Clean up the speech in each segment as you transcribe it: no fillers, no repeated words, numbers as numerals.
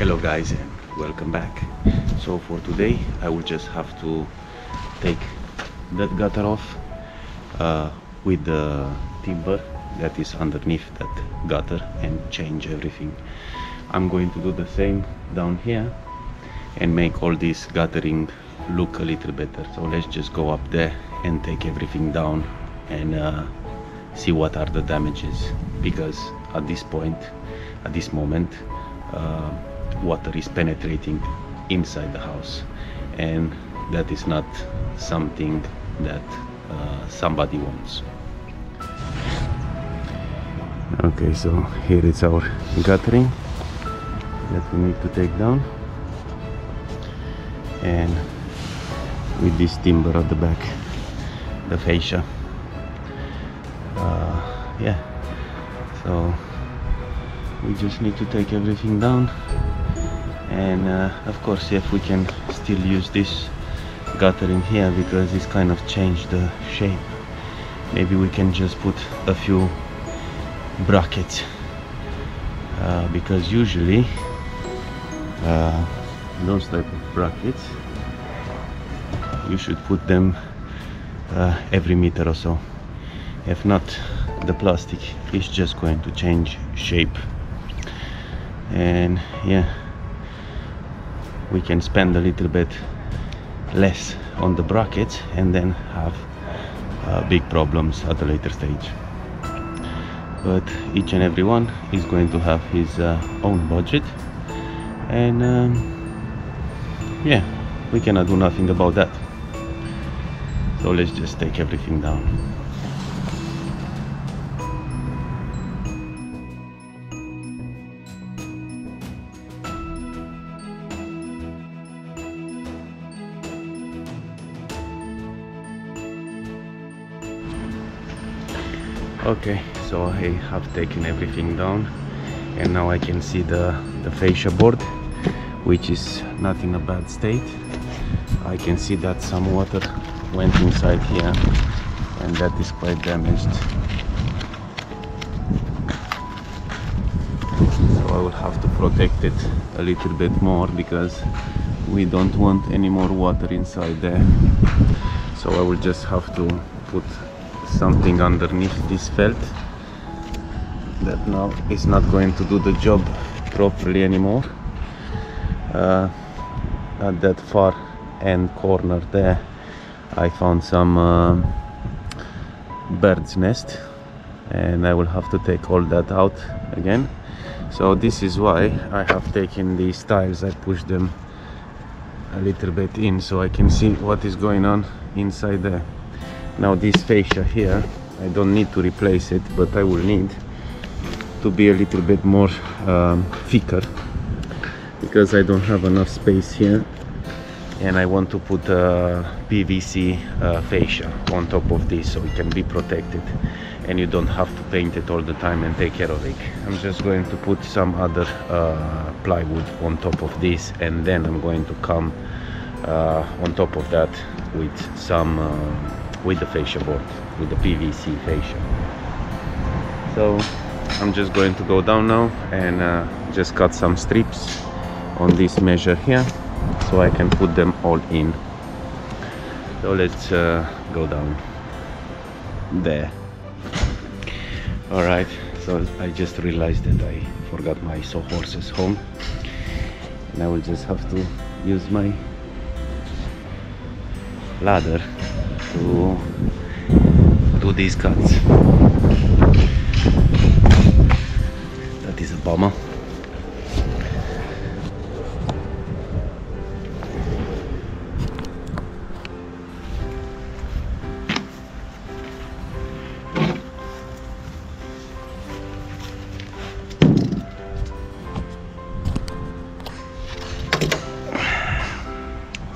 Hello guys and welcome back. So for today I will just have to take that gutter off with the timber that is underneath that gutter and change everything. I'm going to do the same down here and make all this guttering look a little better. So let's just go up there and take everything down and see what are the damages, because at this moment water is penetrating inside the house, and that is not something that somebody wants. Okay, so here is our guttering that we need to take down, and with this timber at the back, the fascia. Yeah, so we just need to take everything down, and of course if we can still use this guttering here because it's kind of changed the shape, maybe we can just put a few brackets, because usually those type of brackets you should put them every meter or so. If not, the plastic is just going to change shape. And yeah, we can spend a little bit less on the brackets and then have big problems at a later stage. But each and every one is going to have his own budget, and yeah, we cannot do nothing about that. So let's just take everything down. Okay, so I have taken everything down, and now I can see the fascia board, which is not in a bad state. I can see that some water went inside here, and that is quite damaged. So I will have to protect it a little bit more, because we don't want any more water inside there. So I will just have to put something underneath this felt that now is not going to do the job properly anymore. At that far end corner there I found some bird's nest, and I will have to take all that out again. So this is why I have taken these tiles, I pushed them a little bit in so I can see what is going on inside there. Now this fascia here, I don't need to replace it, but I will need to be a little bit more thicker, because I don't have enough space here, and I want to put a PVC fascia on top of this so it can be protected and you don't have to paint it all the time and take care of it. I'm just going to put some other plywood on top of this, and then I'm going to come on top of that with some with the fascia board, with the PVC fascia. So I'm just going to go down now and just cut some strips on this measure here so I can put them all in. So let's go down there. Alright, so I just realized that I forgot my sawhorses home, and I will just have to use my ladder to do these cuts. That is a bummer.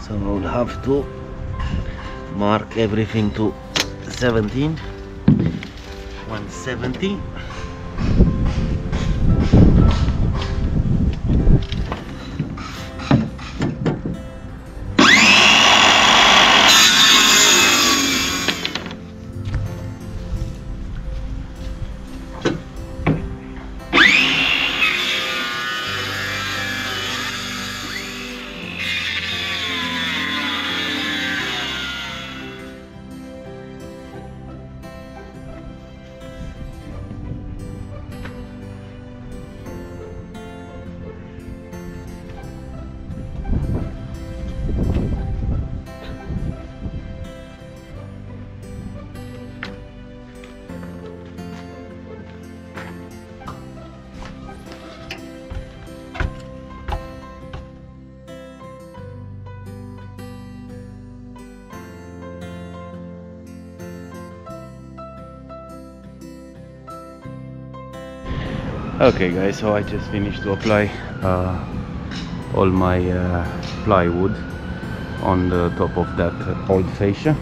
So I will have to mark everything to 170. Okay guys, so I just finished to apply all my plywood on the top of that old fascia,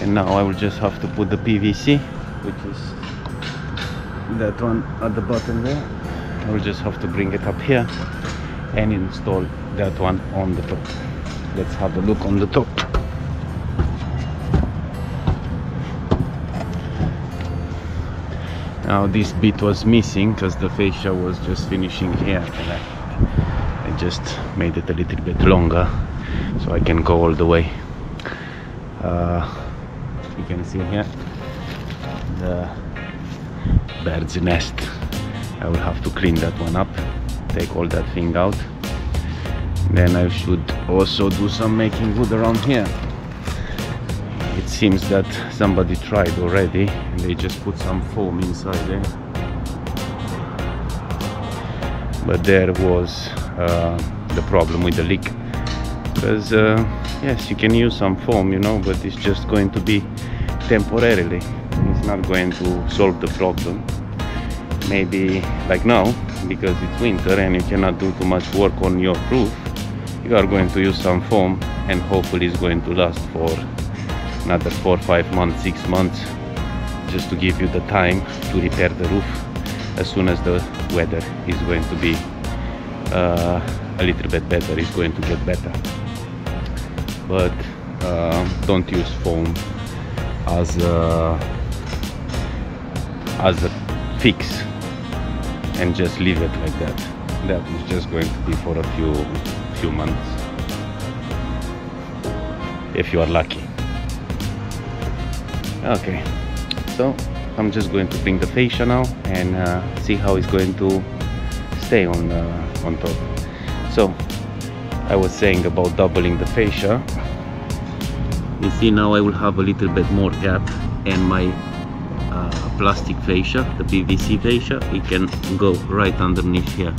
and now I will just have to put the PVC, which is that one at the bottom there. I will just have to bring it up here and install that one on the top. Let's have a look on the top. Now this bit was missing because the fascia was just finishing here, and I just made it a little bit longer so I can go all the way. You can see here the bird's nest. I will have to clean that one up, take all that thing out. Then I should also do some making wood around here. It seems that somebody tried already and they just put some foam inside there, but there was the problem with the leak, because yes, you can use some foam, you know, but it's just going to be temporarily. It's not going to solve the problem. Maybe like now, because it's winter and you cannot do too much work on your roof, you are going to use some foam, and hopefully it's going to last for another 4, 5 months, 6 months, just to give you the time to repair the roof as soon as the weather is going to be a little bit better. It's going to get better, but don't use foam as a fix and just leave it like that. That is just going to be for a few months, if you are lucky. Okay, so I'm just going to bring the fascia now and see how it's going to stay on top. So I was saying about doubling the fascia. You see, now I will have a little bit more gap, and my plastic fascia, the PVC fascia, it can go right underneath here.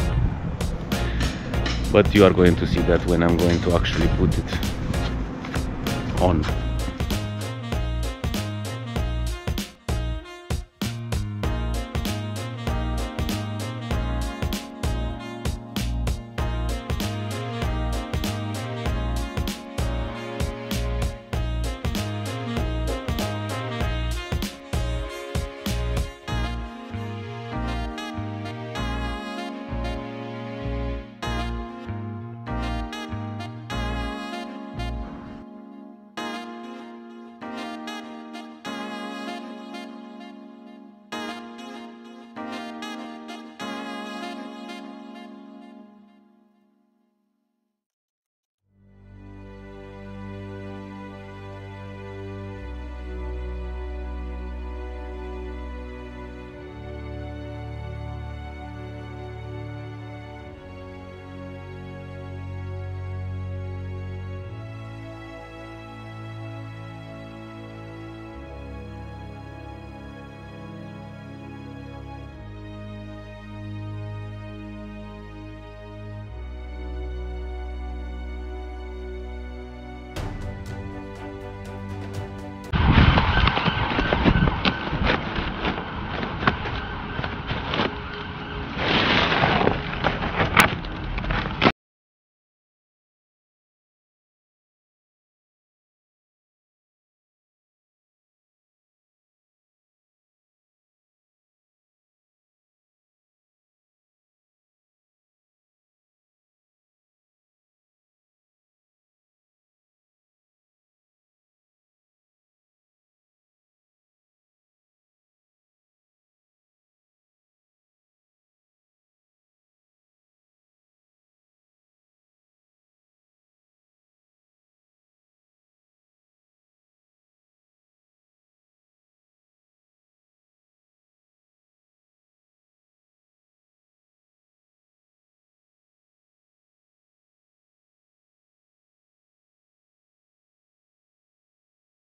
But you are going to see that when I'm going to actually put it on.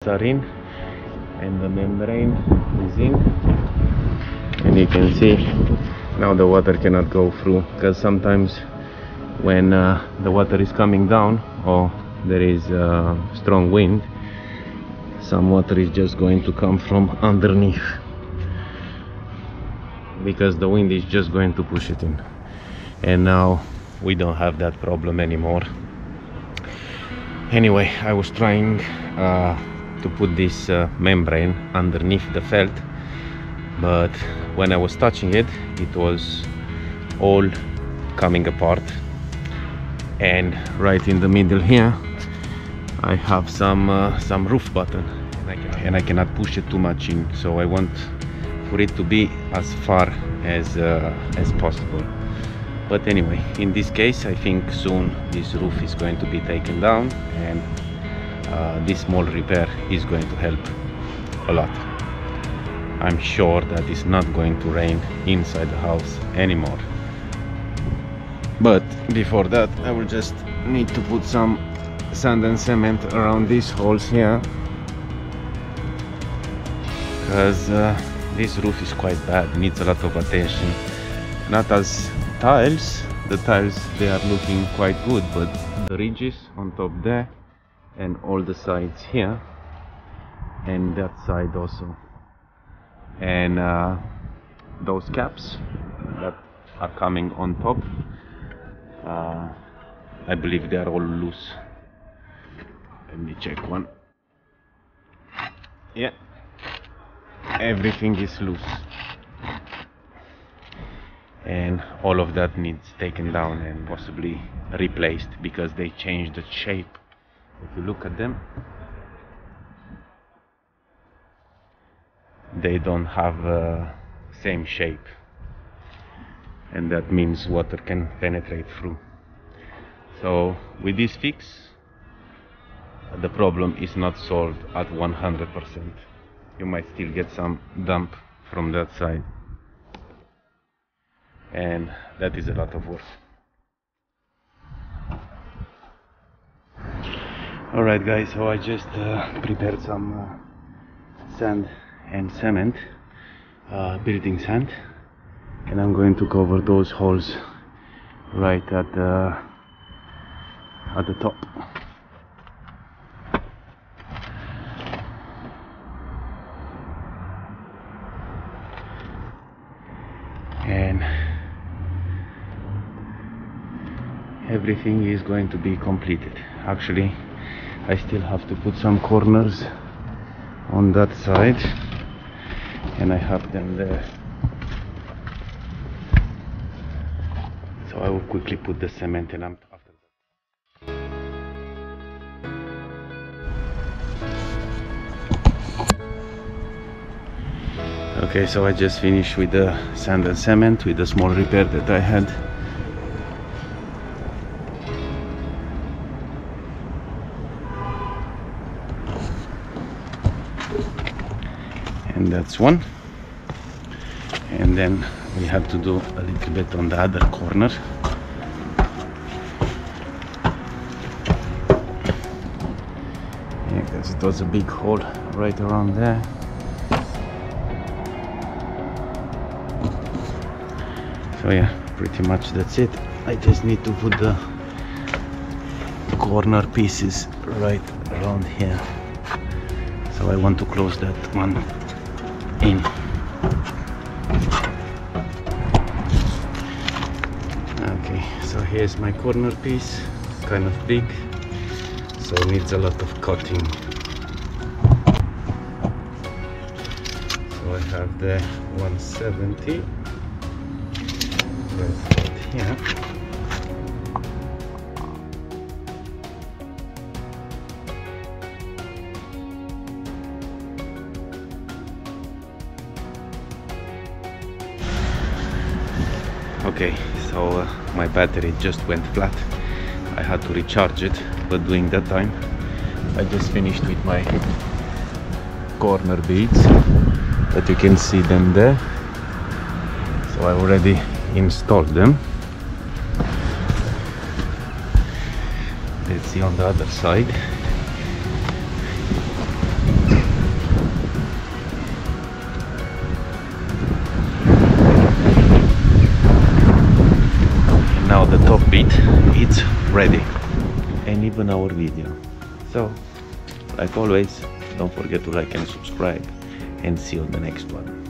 Are in, and the membrane is in, and you can see now the water cannot go through, because sometimes when the water is coming down or there is strong wind, some water is just going to come from underneath. because the wind is just going to push it in, and now we don't have that problem anymore. Anyway, I was trying to put this membrane underneath the felt, but when I was touching it, it was all coming apart. And right in the middle here I have some roof button, and I cannot push it too much in, so I want for it to be as far as possible. But anyway, in this case, I think soon this roof is going to be taken down, and this small repair is going to help a lot. I'm sure that it's not going to rain inside the house anymore. But before that, I will just need to put some sand and cement around these holes here, because this roof is quite bad, needs a lot of attention. Not as tiles, the tiles, they are looking quite good, but the ridges on top there, and all the sides here, and that side also, and those caps that are coming on top, I believe they are all loose. Let me check one. Yeah, everything is loose, and all of that needs taken down and possibly replaced, because they changed the shape. If you look at them, they don't have same shape, and that means water can penetrate through. So with this fix, the problem is not solved at 100%. You might still get some damp from that side, and that is a lot of work. Alright guys, so I just prepared some sand and cement, building sand, and I'm going to cover those holes right at the top. And everything is going to be completed. Actually, I still have to put some corners on that side, and I have them there. So I will quickly put the cement in after that. Okay, so I just finished with the sand and cement, with the small repair that I had. And that's one. And then we have to do a little bit on the other corner. Yeah, because it was a big hole right around there. So yeah, pretty much that's it. I just need to put the corner pieces right around here. So I want to close that one in. Okay, so here's my corner piece, kind of big, so it needs a lot of cutting. So I have the 170 right here. Okay, so my battery just went flat. I had to recharge it, but during that time I just finished with my corner beads, but you can see them there. So I already installed them. Let's see on the other side. Now the top bit, it's ready, and even our video. So, like always, don't forget to like and subscribe, and see you on the next one.